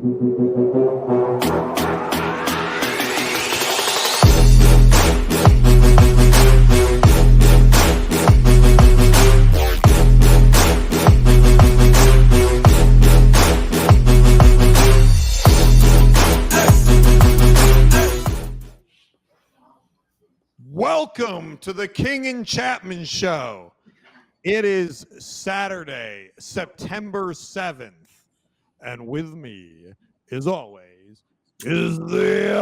Welcome to the King and Chapman Show. It is Saturday, September 7th, and with me, as always, is the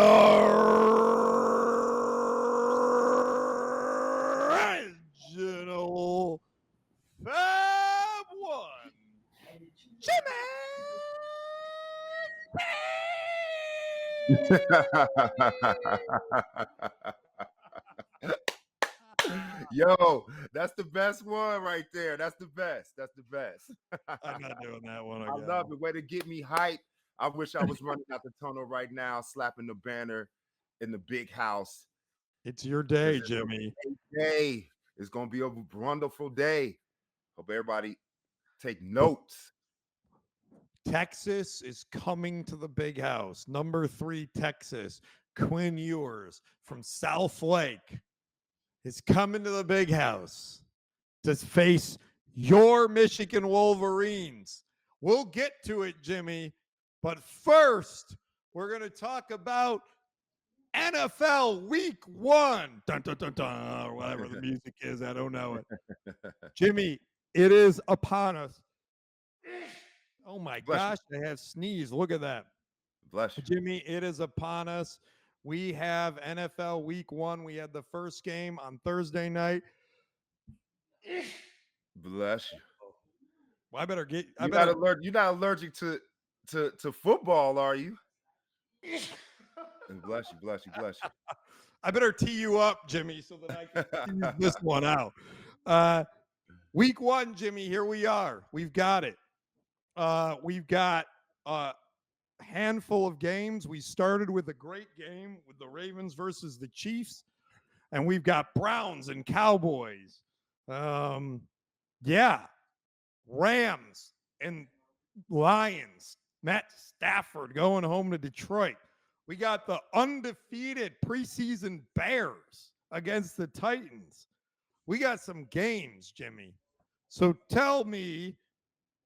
original Fab One, Yo, that's the best one right there. That's the best. That's the best. I'm not doing that one I again. love it. Way to get me hyped. I wish I was running out the tunnel right now, slapping the banner in the big house. It's your day, Jimmy. Day. It's gonna be a wonderful day. Hope everybody take notes. Texas is coming to the big house. Number 3, Texas. Quinn Ewers from South Lake is coming to the big house to face your Michigan Wolverines. We'll get to it, Jimmy. But first, we're going to talk about NFL Week 1. Dun, dun, dun, dun, or whatever the music is. I don't know it. Jimmy, it is upon us. Oh my gosh, I have sneezed. Look at that. Bless you. Jimmy, it is upon us. We have NFL Week 1. We had the first game on Thursday night. Bless you. Well, I better get. You're not allergic to football, are you? Bless you, bless you, bless you. I better tee you up, Jimmy, so that I can tease this one out. Week 1, Jimmy. Here we are. We've got it. We've got a handful of games. We started with a great game with the Ravens versus the Chiefs, and we've got Browns and Cowboys. Rams and Lions. Matt Stafford going home to Detroit. We got the undefeated preseason Bears against the Titans. We got some games, Jimmy. So tell me,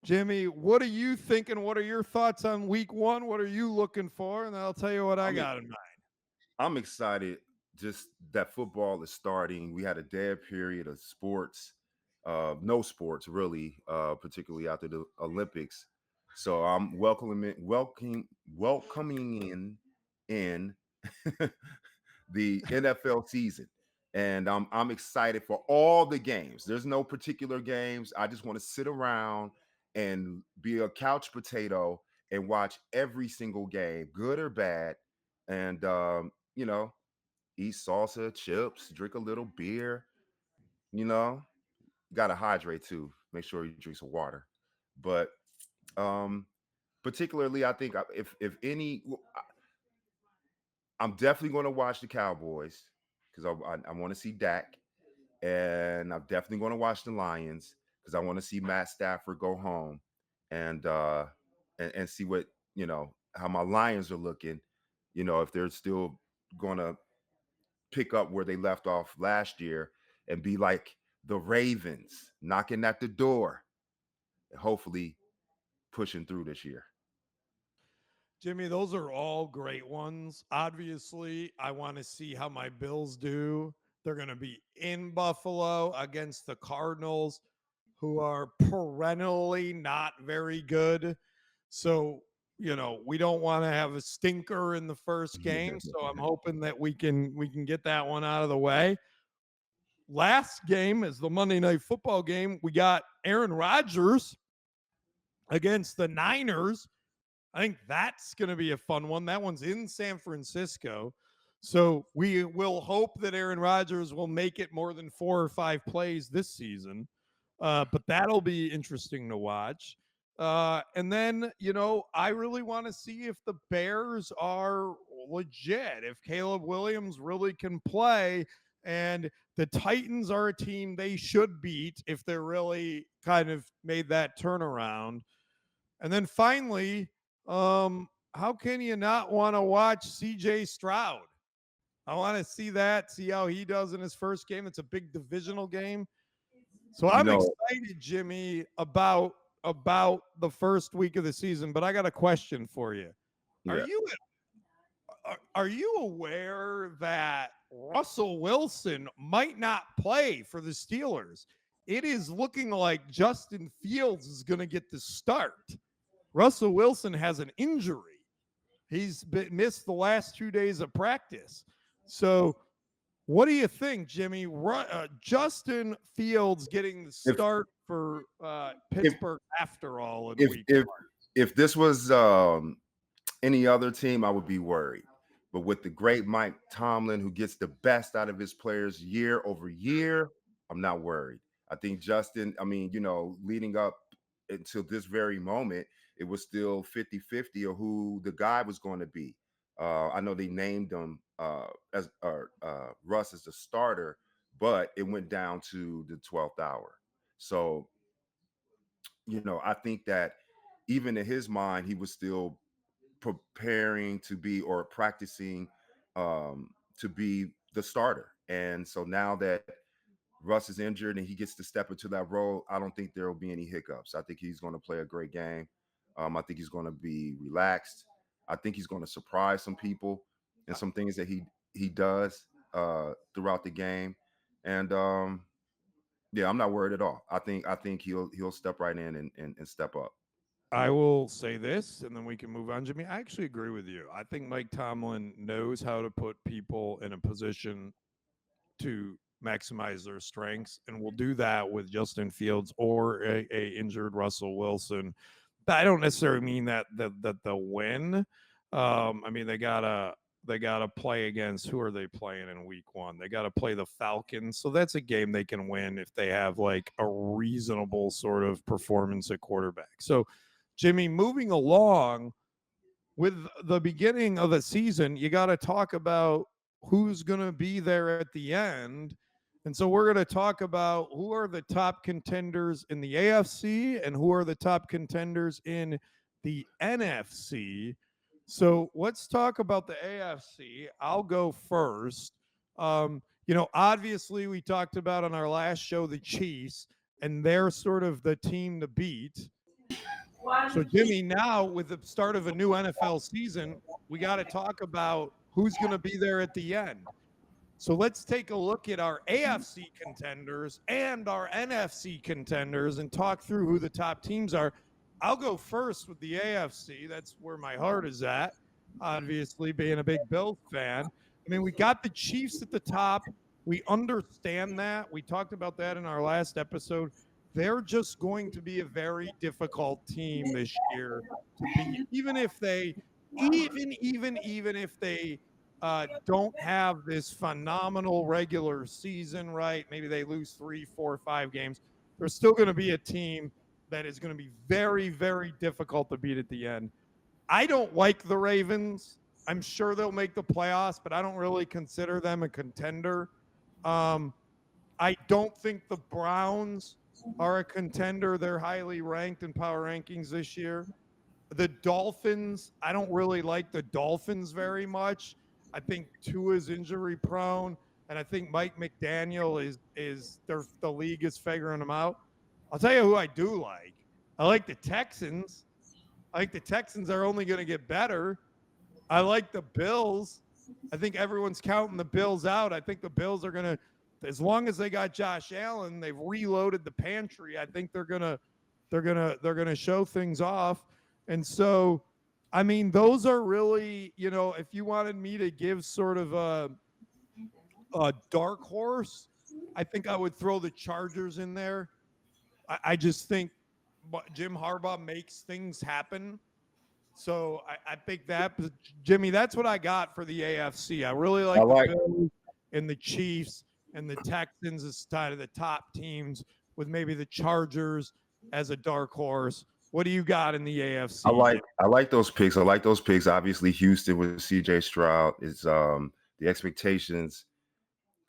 Jimmy, what are you thinking? What are your thoughts on Week 1? What are you looking for? And I'll tell you what I got in mind. I'm excited just that football is starting. We had a dead period of sports, no sports really, particularly after the Olympics. So I'm welcoming in the NFL season. And I'm excited for all the games. There's no particular games. I just want to sit around and be a couch potato and watch every single game, good or bad, and eat salsa, chips, drink a little beer. Got to hydrate too. Make sure you drink some water. But particularly, I think if any, I'm definitely going to watch the Cowboys because I want to see Dak, and I'm definitely going to watch the Lions because I want to see Matt Stafford go home and see what how my Lions are looking. If they're still going to pick up where they left off last year and be like the Ravens, knocking at the door, and hopefully pushing through this year. Jimmy, those are all great ones. Obviously, I want to see how my Bills do. They're going to be in Buffalo against the Cardinals, who are perennially not very good. So, we don't want to have a stinker in the first game. So I'm hoping that we can get that one out of the way. Last game is the Monday Night Football game. We got Aaron Rodgers against the Niners. I think that's going to be a fun one. That one's in San Francisco. So we will hope that Aaron Rodgers will make it more than 4 or 5 plays this season. But that'll be interesting to watch. And then, I really want to see if the Bears are legit, if Caleb Williams really can play. And the Titans are a team they should beat if they're really kind of made that turnaround. And then finally, how can you not want to watch CJ Stroud? I want to see that, see how he does in his first game. It's a big divisional game. So You I'm know, excited, Jimmy, about the first week of the season, but I got a question for you. Are yeah. you are you aware that Russell Wilson might not play for the Steelers? It is looking like Justin Fields is going to get the start. Russell Wilson has an injury. Missed the last 2 days of practice. So, what do you think, Jimmy? Justin Fields getting the If start for if Pittsburgh after all in if week if one. if this was any other team, I would be worried. But with the great Mike Tomlin, who gets the best out of his players year over year, I'm not worried. I think Justin, I mean, leading up until this very moment, it was still 50-50 of who the guy was going to be. I know they named him as Russ as the starter, but it went down to the 12th hour. So, I think that even in his mind, he was still preparing to be or practicing to be the starter. And so now that Russ is injured and he gets to step into that role, I don't think there will be any hiccups. I think he's going to play a great game. I think he's going to be relaxed. I think he's going to surprise some people and some things that he does throughout the game. And yeah, I'm not worried at all. I think he'll step right in and step up. I will say this, and then we can move on, Jimmy. I actually agree with you. I think Mike Tomlin knows how to put people in a position to maximize their strengths, and will do that with Justin Fields or a injured Russell Wilson. But I don't necessarily mean that they'll win. I mean they gotta play against, who are they playing in week one? They gotta play the Falcons. So that's a game they can win if they have like a reasonable sort of performance at quarterback. So Jimmy, moving along with the beginning of the season, you got to talk about who's going to be there at the end. And so we're going to talk about who are the top contenders in the AFC and who are the top contenders in the NFC. So let's talk about the AFC. I'll go first. Obviously, we talked about on our last show the Chiefs, and they're sort of the team to beat. So, Jimmy, now with the start of a new NFL season, we got to talk about who's going to be there at the end. So, let's take a look at our AFC contenders and our NFC contenders and talk through who the top teams are. I'll go first with the AFC. That's where my heart is at, obviously, being a big Bills fan. I mean, we got the Chiefs at the top. We understand that. We talked about that in our last episode. They're just going to be a very difficult team this year to beat, even if they don't have this phenomenal regular season, right? Maybe they lose 3, 4, 5 games. They're still going to be a team that is going to be very, very difficult to beat at the end. I don't like the Ravens. I'm sure they'll make the playoffs, but I don't really consider them a contender. Um, I don't think the Browns are a contender. They're highly ranked in power rankings this year. The Dolphins, I don't really like the Dolphins very much. I think Tua's injury prone, and I think Mike McDaniel is the league is figuring them out. I'll tell you who I do like. I like the Texans. I think the Texans are only going to get better. I like the Bills. I think everyone's counting the Bills out. I think the Bills are going to, as long as they got Josh Allen, they've reloaded the pantry. I think they're gonna show things off. And so, I mean, those are really, if you wanted me to give sort of a dark horse, I think I would throw the Chargers in there. I just think Jim Harbaugh makes things happen. So I think that, Jimmy, that's what I got for the AFC. I really I like the like Bills and the Chiefs and the Texans as kind of the top teams, with maybe the Chargers as a dark horse. What do you got in the I AFC, like Jimmy? I like those picks. I like those picks. Obviously, Houston with CJ Stroud is the expectations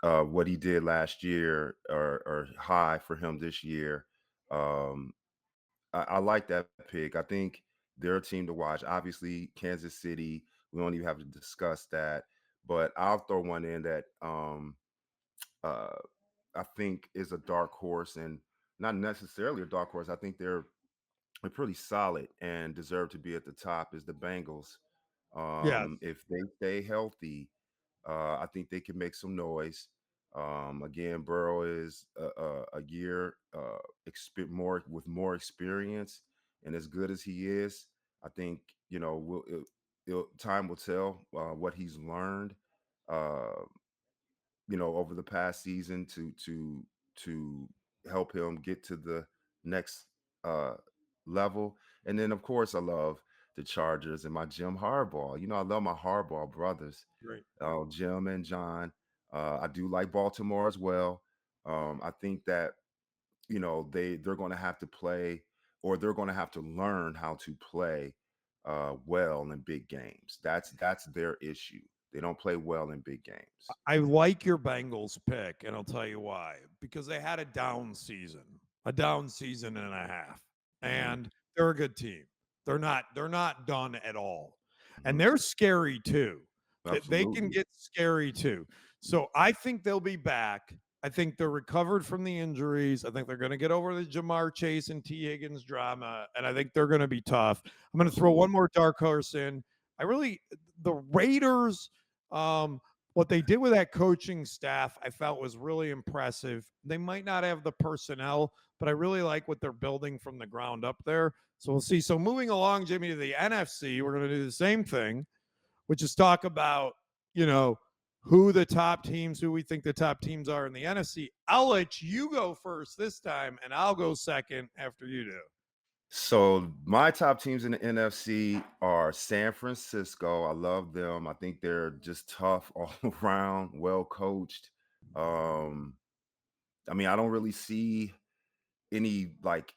what he did last year are high for him this year. I like that pick. I think They're a team to watch. Obviously, Kansas City. We don't even have to discuss that. But I'll throw one in that uh, I think is a dark horse, and not necessarily a dark horse. I think they're pretty solid and deserve to be at the top. Is the Bengals. Yes. If they stay healthy, I think they can make some noise. Again, Burrow is a year more with more experience, and as good as he is, I think time will tell what he's learned. Uh, over the past season to help him get to the next uh level. And then of course I love the Chargers and my Jim Harbaugh. I love my Harbaugh brothers, Great. Jim and John. I do like Baltimore as well. I think that they're going to have to play, or they're going to have to learn how to play well in big games. That's their issue. They don't play well in big games. I like your Bengals pick, and I'll tell you why. Because they had a down season and a half, Hmm. and they're a good team. They're not done at all, and Hmm. they're scary too. They can Absolutely. get scary too. So I think they'll be back. I think they're recovered from the injuries. I think they're going to get over the Jamar Chase and T Higgins drama, and I think they're going to be tough. I'm going to throw Absolutely. one more dark horse in. The Raiders. What they did with that coaching staff, I felt was really impressive. They might not have the personnel, but I really like what they're building from the ground up there. So we'll see. So moving along, Jimmy, to the NFC, we're going to do the same thing, which is talk about, you know, who we think the top teams are in the NFC. I'll let you go first this time, and I'll go second after you do. So my top teams in the NFC are San Francisco. I love them. I think they're just tough all around, well coached. Um, I mean, I don't really see any like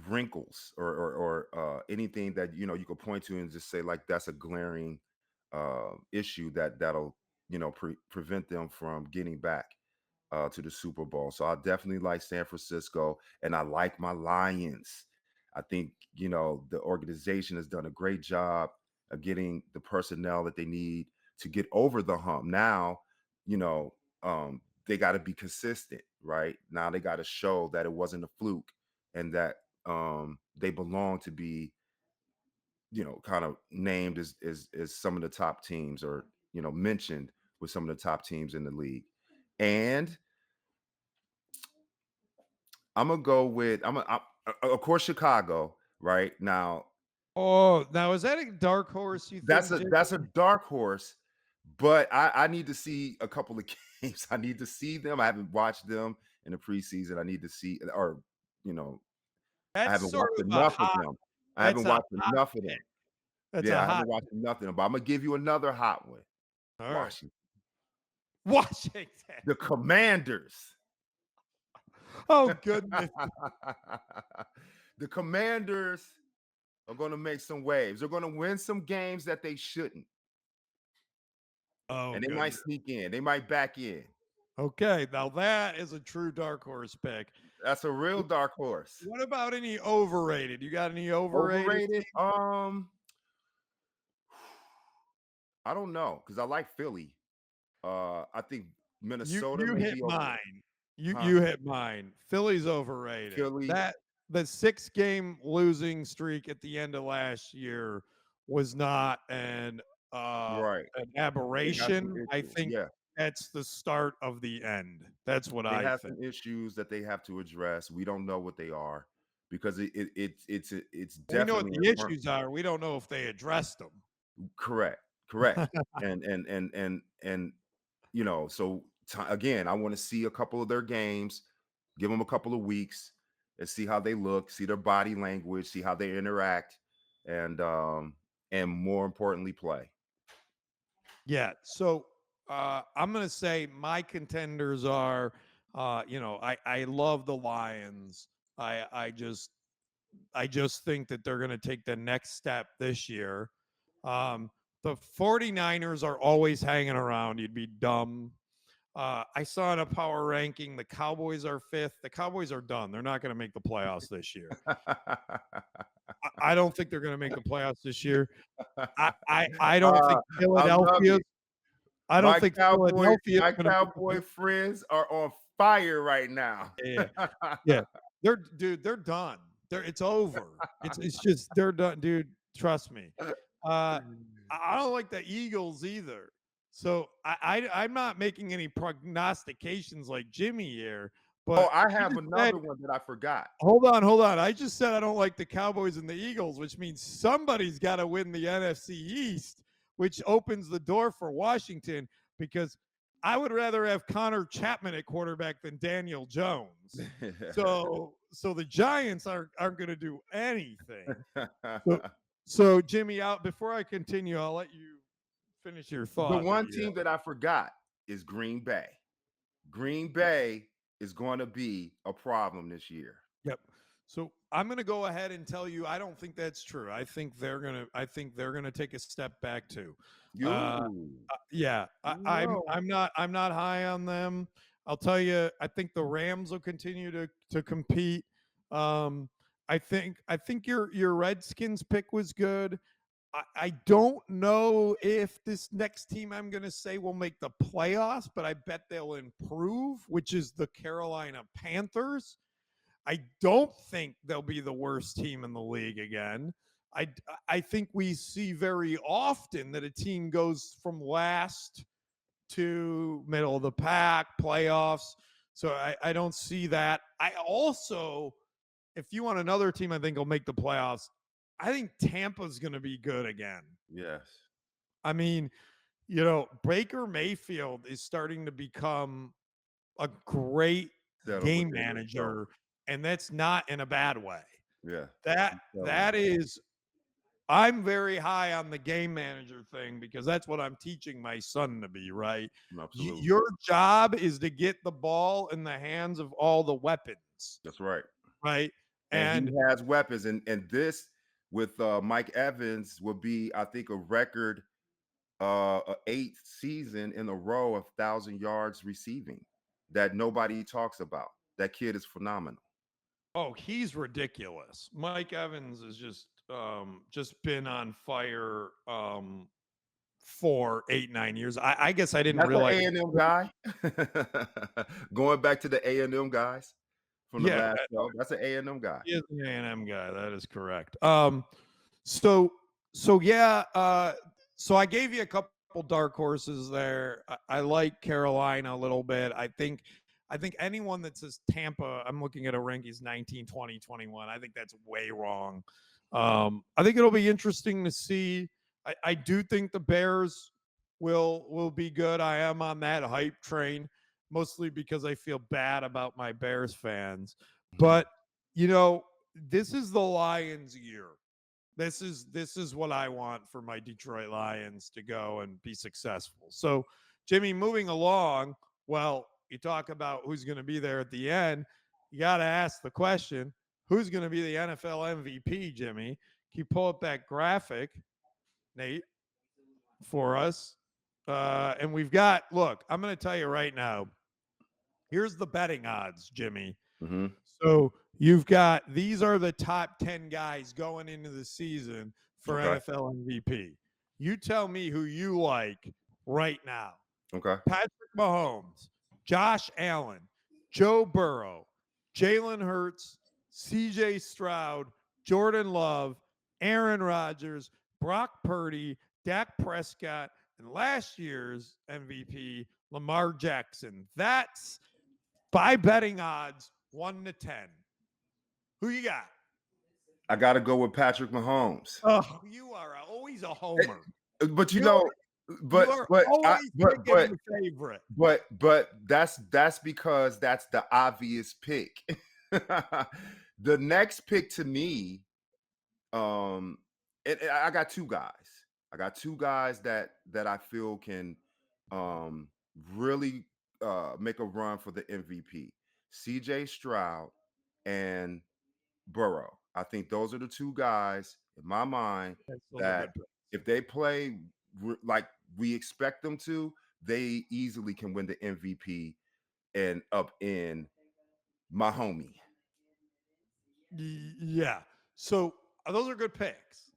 wrinkles or anything that you could point to and just say like that's a glaring issue that'll prevent them from getting back to the Super Bowl. So I definitely like San Francisco, and I like my Lions. I think the organization has done a great job of getting the personnel that they need to get over the hump. Now, you know, they got to be consistent, right? Now they got to show that it wasn't a fluke and that they belong to be, kind of named as some of the top teams, or mentioned with some of the top teams in the league. And I'm gonna go with of course Chicago. Right now, Oh, now is that a dark horse, you that's think, a Jimmy? that's a dark horse, but I need to see a couple of games. I need to see them. I haven't watched them in the preseason. I need to see, or you know, I That's haven't sort watched of a enough of hot them. I that's haven't a watched hot enough of pick. them. That's Yeah, a I hot haven't watched enough of them. But I'm gonna give you another hot one. All right. Washington, Washington. the Commanders. Oh, goodness. The Commanders are going to make some waves. They're going to win some games that they shouldn't, Oh, and they might goodness. sneak in. They might back in. Okay, now that is a true dark horse pick. That's a real dark horse. What about any overrated? You got any overrated Overrated? teams? I don't know because I like Philly. I think You Minnesota you may hit be over, mine. You huh? you hit mine. Philly's overrated. Philly, That the 6-game losing streak at the end of last year was not right? an They got some aberration. I issues. think Yeah, that's the start of the end. That's what they I have think. some issues that they have to address. We don't know what they are because it's We know what definitely the internal. issues are. We don't know if they addressed Correct, correct. them. And so again, I want to see a couple of their games, give them a couple of weeks, and see how they look, see their body language, see how they interact, and more importantly, play. Yeah. So I'm going to say my contenders are, I love the Lions. I just think that they're going to take the next step this year. Um, the 49ers are always hanging around. You'd be dumb. I saw in a power ranking the Cowboys are fifth. The Cowboys are done. They're not going to make the playoffs this year. I don't think they're going to make the playoffs this year. I don't think I love Philadelphia. it. I don't think Philadelphia is My going to make the cowboy friends are on fire right now. yeah, yeah. They're done. It's over. It's just they're done, dude. Trust me. I don't like the Eagles either. So I'm not making any prognostications like Jimmy here, Oh, but I I have just said another one that I forgot. hold on. I just said I don't like the Cowboys and the Eagles, which means somebody's got to win the NFC East, which opens the door for Washington because I would rather have Connor Chapman at quarterback than Daniel Jones. So the Giants aren't going to do anything. So so Jimmy, out before I continue, I'll let you finish your The thought that one you had. team that I forgot is Green Bay. Green Bay is going to be a problem this year. Yep. So I'm going to go ahead and tell you I don't think that's true. I think they're going to take a step back too. Uh, You, yeah, no, I'm not high on them. I'll tell you, I think the Rams will continue to compete. Um, I think your Redskins pick was good. I don't know if this next team I'm going to say will make the playoffs, but I bet they'll improve, which is the Carolina Panthers. I don't think they'll be the worst team in the league again. I I think we see very often that a team goes from last to middle of the pack, playoffs. So I don't see that. I also, if you want another team, I think will make the playoffs. I think Tampa's going to be good again. yes, I mean, Baker Mayfield is starting to become a great settle game within yourself. manager, and that's not in a bad way. Yeah, That he's settling. that is I'm very high on the game manager thing because that's what I'm teaching my son to be, right? Absolutely, Your job is to get the ball in the hands of all the weapons, that's right. right? And he And has weapons, and this with Mike Evans will be, I think, a record eighth season in a row of 1,000 yards receiving that nobody talks about. That kid is phenomenal. oh, he's ridiculous. Mike Evans has just been on fire for 8 9 years. I guess I didn't That's an realize. A&M guy. Going back to the A&M guys from the Yeah, last show, that's an A&M guy. he is an A&M guy. That is correct. So so yeah, so I gave you a couple dark horses there. I like Carolina a little bit. I think anyone that says Tampa, I'm looking at a rankings 19, 20, 21. I think that's way wrong. I think it'll be interesting to see. I do think the Bears will be good. I am on that hype train, mostly because I feel bad about my Bears fans. Mhm. But this is the Lions' year. This is what I want for my Detroit Lions to go and be successful. So, Jimmy, moving along, well, you talk about who's going to be there at the end. You got to ask the question, who's going to be the NFL MVP, Jimmy? Can you pull up that graphic, Nate, for us? And we've got, look, I'm going to tell you right now, here's the betting odds, Jimmy. Mhm. So you've got these are the top 10 guys going into the season for Okay. NFL MVP. You tell me who you like right now. Okay. Patrick Mahomes, Josh Allen, Joe Burrow, Jalen Hurts, CJ Stroud, Jordan Love, Aaron Rodgers, Brock Purdy, Dak Prescott, and last year's MVP, Lamar Jackson. That's by betting odds 1 to 10. Who you got? I got to go with Patrick Mahomes. Oh, you are always a homer. But You are you but are but I always picking your favorite. but that's because that's the obvious pick. The next pick to me, um, and I got two guys. I got two guys that I feel can um really make a run for the MVP. CJ Stroud and Burrow. I think those are the two guys in my mind Yes, those are that good picks. if they play like we expect them to, they easily can win the MVP and up in my homie. Yeah. So those are good picks.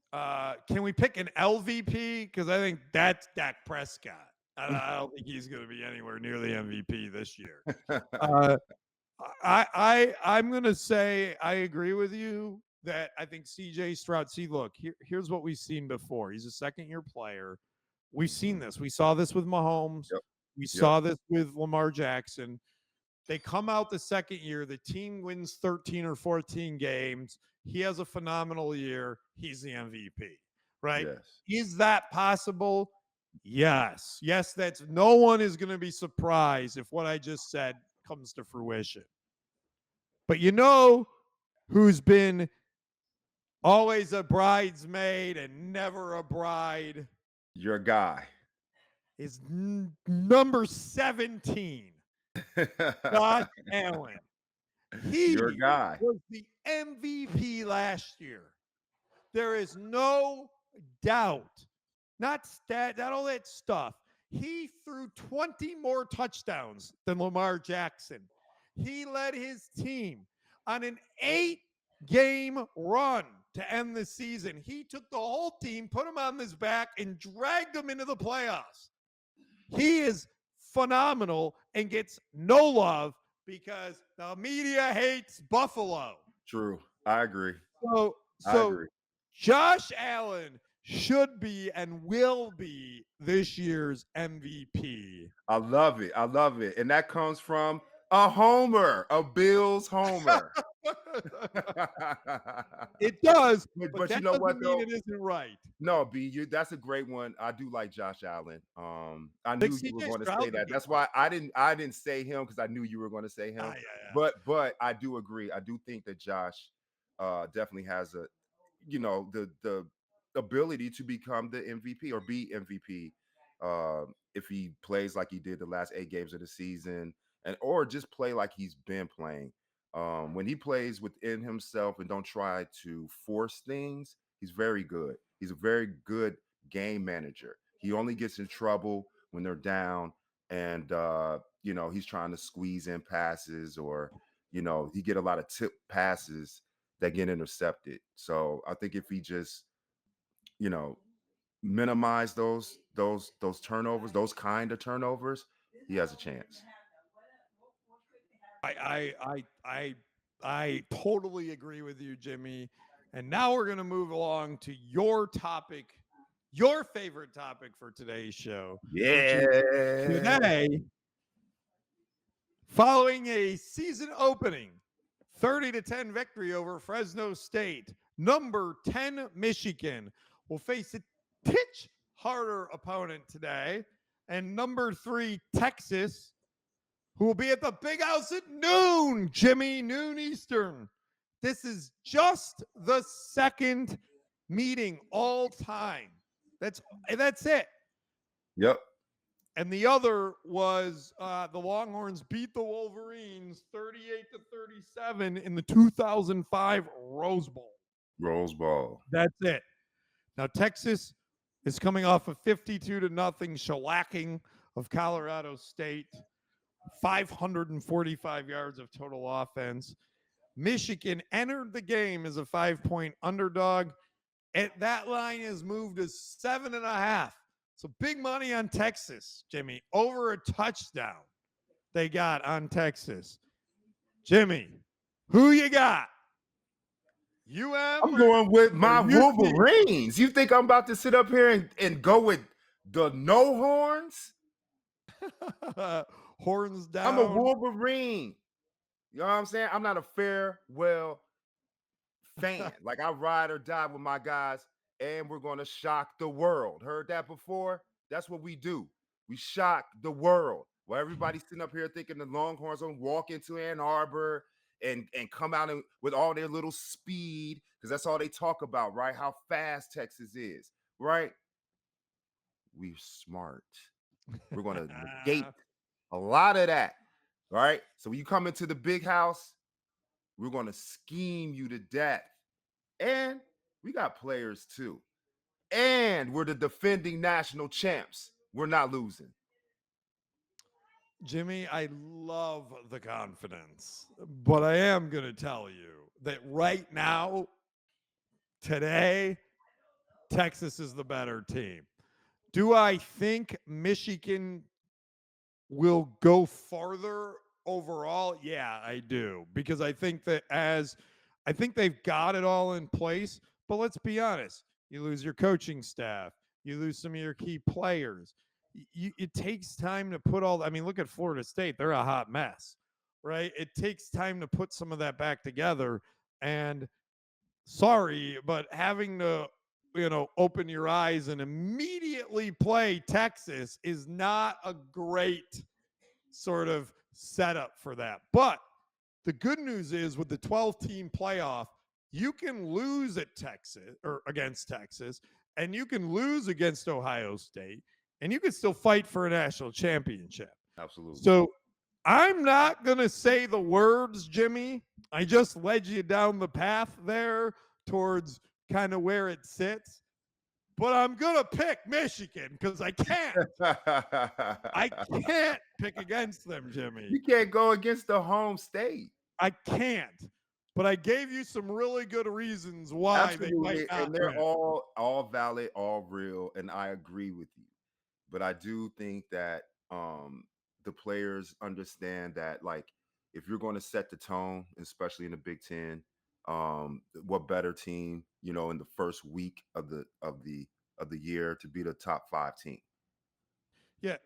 Can we pick an LVP? Because I think that's Dak Prescott. I don't think he's going to be anywhere near the MVP this year. Uh, I'm gonna say I agree with you that I think CJ Stroud. See, look, here's what we've seen before. He's a second year player. We've seen Mhm. this. We saw this with Mahomes. Yep. We Yep. saw this with Lamar Jackson. They come out the second year, the team wins 13 or 14 games. He has a phenomenal year. He's the MVP, right? Yes. Is that possible? Yes. Yes, that's no one is going to be surprised if what I just said comes to fruition. But you know who's been always a bridesmaid and never a bride Your guy. is number 17, Josh Allen. Your He guy. was the MVP last year. There is no doubt. Not all that stuff. He threw 20 more touchdowns than Lamar Jackson. He led his team on an 8-game run to end the season. He took the whole team, put them on his back, and dragged them into the playoffs. He is phenomenal and gets no love because the media hates Buffalo. True. I agree. So, I so agree. Josh Allen should be and will be this year's MVP. I love it. I love it. And that comes from a homer, a Bills homer. It does, but But you that know what doesn't mean though? it isn't right. No, B, that's a great one. I do like Josh Allen. I Like knew you were CJ going to say Stroud could that. get That's one. why I didn't say him because I knew you were going to say him. Yeah. But I do agree. I do think that Josh definitely has a the ability to become the MVP or be MVP if he plays like he did the last 8 games of the season and or just play like he's been playing. When he plays within himself and don't try to force things, he's very good. He's a very good game manager. He only gets in trouble when they're down and he's trying to squeeze in passes or he get a lot of tip passes that get intercepted. So I think if he just, you know, minimize those turnovers, those kind of turnovers, he has a chance. I totally agree with you, Jimmy. And now we're going to move along to your topic, your favorite topic for today's show, which is Yeah. today, following a season opening 30-10 victory over Fresno State, number 10 Michigan will face a titch harder opponent today, and number 3 Texas, who will be at the Big House at noon, Jimmy, noon Eastern. This is just the second meeting all time. That's it. Yep. And the other was the Longhorns beat the Wolverines 38-37 in the 2005 Rose Bowl. Rose Ball. That's it. Now Texas is coming off a 52-0 shellacking of Colorado State, 545 yards of total offense. Michigan entered the game as a 5-point underdog. That line has moved to 7.5. So big money on Texas, Jimmy, over a touchdown they got on Texas. Jimmy, who you got? UM I'm going with or my UT? Wolverines. You think I'm about to sit up here and go with the no horns? Horns I'm a down. Wolverine. You know what I'm saying? I'm not a farewell fan. Like I ride or die with my guys, and we're gonna shock the world. Heard that before? That's what we do. We shock the world. Well, everybody's sitting up here thinking the Longhorns gonna walk into Ann Arbor and come out with all their little speed because that's all they talk about, right? How fast Texas is, right? We're smart. We're gonna negate a lot of that, right? So when you come into the big house, we're gonna scheme you to death. And we got players too. And we're the defending national champs. We're not losing. Jimmy, I love the confidence, but I am going to tell you that right now, today, Texas is the better team. Do I think Michigan will go farther overall? Yeah, I do. Because I think they've got it all in place. But let's be honest, you lose your coaching staff, you lose some of your key players. It takes time to put all, I mean, look at Florida State. They're a hot mess, right? It takes time to put some of that back together. And sorry, but having to, open your eyes and immediately play Texas is not a great sort of setup for that. But the good news is with the 12-team playoff, you can lose at Texas or against Texas, and you can lose against Ohio State, and you can still fight for a national championship. Absolutely. So I'm not going to say the words, Jimmy. I just led you down the path there towards kind of where it sits. But I'm going to pick Michigan because I can't. I can't pick against them, Jimmy. You can't go against the home state. I can't. But I gave you some really good reasons why they might Absolutely, not and they're win. all valid, all real, and I agree with you. But I do think that the players understand that, like, if you're going to set the tone, especially in the Big Ten, what better team, in the first week of the year to be the top 5 team? Yeah,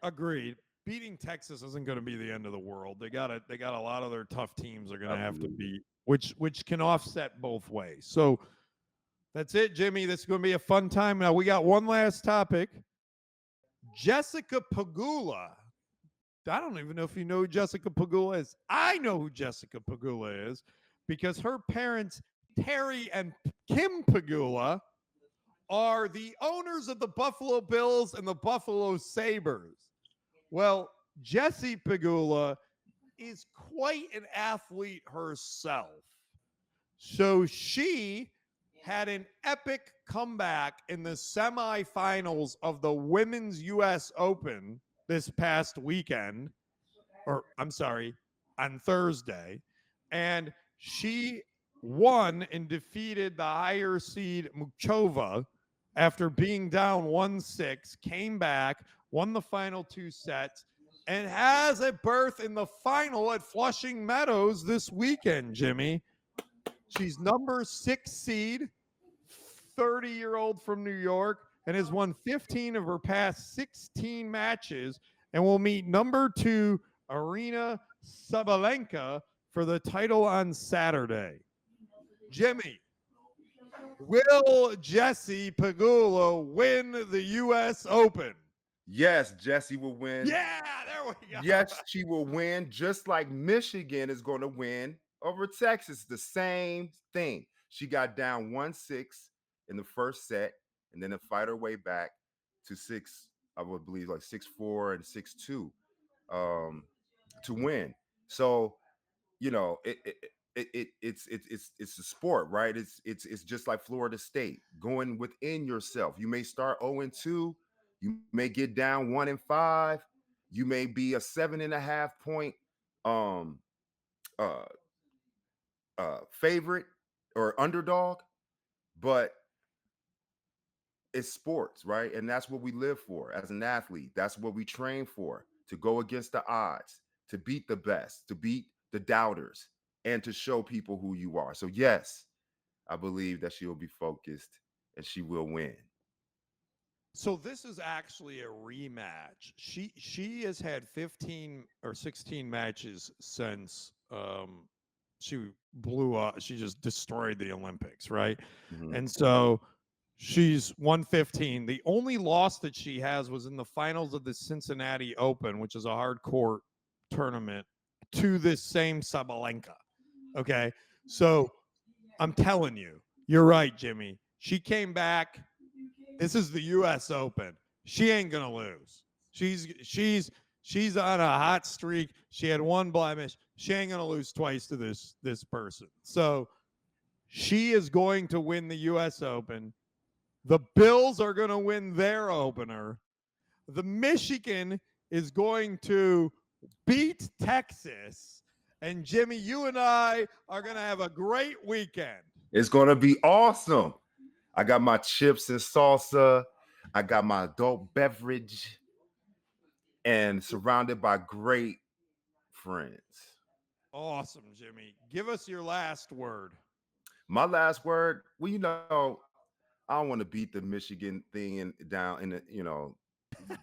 agreed. Beating Texas isn't going to be the end of the world. They got a lot of their tough teams are going to have to Absolutely. beat, which can offset both ways. So that's it, Jimmy. This is going to be a fun time. Now we got one last topic. Jessica Pagula. I don't even know if you know who Jessica Pagula is. I know who Jessica Pagula is because her parents, Terry and Kim Pagula, are the owners of the Buffalo Bills and the Buffalo Sabres. Well, Jessie Pagula is quite an athlete herself. So she had an epic comeback in the semifinals of the Women's US Open this past weekend, or I'm sorry, on Thursday. And she won and defeated the higher seed Muchova after being down 1-6, came back, won the final 2 sets, and has a berth in the final at Flushing Meadows this weekend, Jimmy. She's number 6 seed, 30-year-old from New York, and has won 15 of her past 16 matches and will meet number 2 Arena Sabalenka for the title on Saturday. Jimmy, will Jessie Pagula win the U.S. Open? Yes, Jesse will win. Yeah, there we go. Yes, she will win, just like Michigan is going to win over Texas. The same thing. She got down 1-6 in the first set, and then to fight her way back to six, I would believe, like 6-4 and 6-2, um, to win. So, it's a sport, right? It's just like Florida State, going within yourself. You may start 0-2, you may get down 1-5, you may be a 7.5 point um uh favorite or underdog, but it's sports, right? And that's what we live for as an athlete. That's what we train for, to go against the odds, to beat the best, to beat the doubters, and to show people who you are. So yes, I believe that she will be focused and she will win. So this is actually a rematch. She has had 15 or 16 matches since she blew up. She just destroyed the Olympics, right? Mhm. And so she's 115. The only loss that she has was in the finals of the Cincinnati Open, which is a hard court tournament, to this same Sabalenka. Okay. So I'm telling you, you're right, Jimmy. She came back. This is the U.S. Open. She ain't gonna lose. She's on a hot streak. She had one blemish. She ain't gonna lose twice to this person. So she is going to win the U.S. Open. The Bills are going to win their opener. The Michigan is going to beat Texas. And Jimmy, you and I are going to have a great weekend. It's gonna be awesome. I got my chips and salsa. I got my adult beverage, and surrounded by great friends. Awesome, Jimmy. Give us your last word. My last word, well, I don't want to beat the Michigan thing down in the,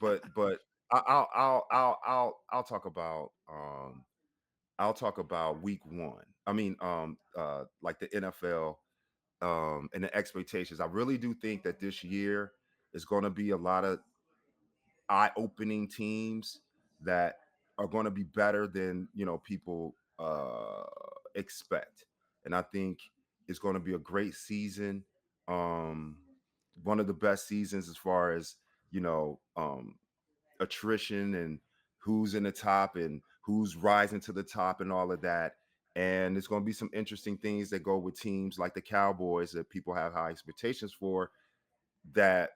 but I'll talk about week one. I mean, like the NFL and the expectations. I really do think that this year is going to be a lot of eye-opening teams that are going to be better than people expect, and I think it's going to be a great season. Um, One of the best seasons as far as attrition and who's in the top and who's rising to the top and all of that. And there's going to be some interesting things that go with teams like the Cowboys that people have high expectations for that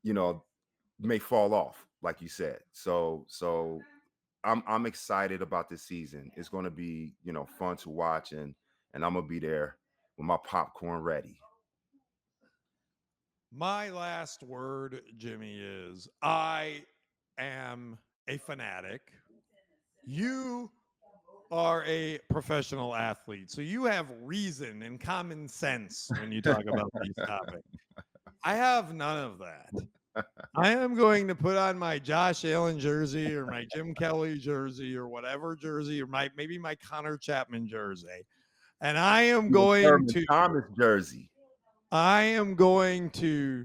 you know may fall off, like you said. So I'm excited about this season. It's going to be fun to watch, and I'm gonna be there with my popcorn ready. My last word, Jimmy, is I am a fanatic. You are a professional athlete. So you have reason and common sense when you talk about these topics. I have none of that. I am going to put on my Josh Allen jersey or my Jim Kelly jersey or whatever jersey or maybe my Connor Chapman jersey. And Your Thurman Thomas jersey. I am going to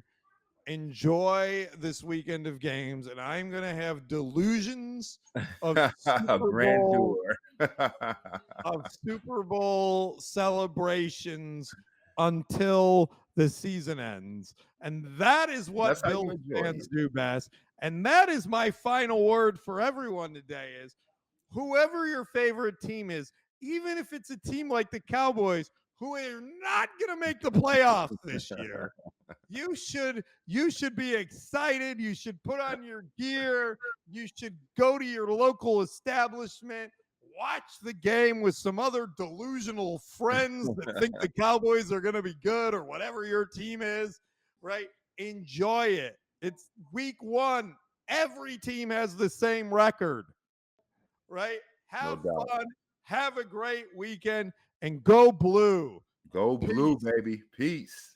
enjoy this weekend of games, and I'm going to have delusions of Super Bowl Grandeur. of Super Bowl celebrations until the season ends. And that is That's what how you Bills enjoy fans it. do best. And that is my final word for everyone today is whoever your favorite team is, even if it's a team like the Cowboys who are not going to make the playoffs this year, you should be excited. You should put on your gear. You should go to your local establishment, watch the game with some other delusional friends that think the Cowboys are going to be good or whatever your team is, right? Enjoy it. It's week 1. Every team has the same record, right? No Have doubt. fun, have a great weekend, and go blue. Go blue, Peace. baby. Peace.